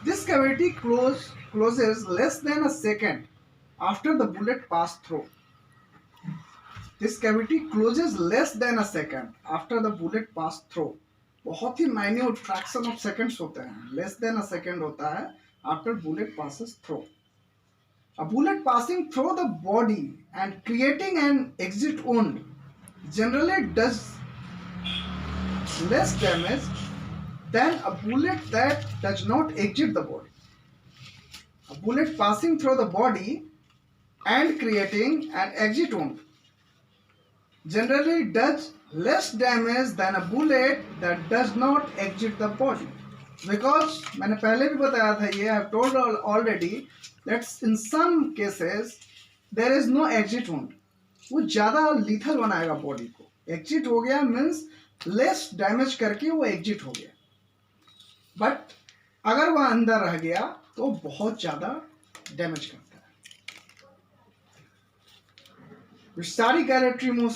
This cavity closes less than a second after the bullet passed through. This cavity closes less than a second after the bullet passed through. बहुत ही minute fraction of seconds होते हैं, less than a second होता है after bullet passes through. A bullet passing through the body and creating an exit wound generally does less damage than a bullet that does not exit the body. A bullet passing through the body and creating an exit wound generally does less damage than a bullet that does not exit the body. Because मैंने पहले भी बताया था ये, I have told already that in some cases there is no exit wound. वो ज़्यादा lethal बनाएगा body को. Exit हो गया means less damage करके वो exit हो गया. But अगर वह अंदर रह गया तो बहुत ज़्यादा डैमेज करता है. सारी कैरेटरी मोशन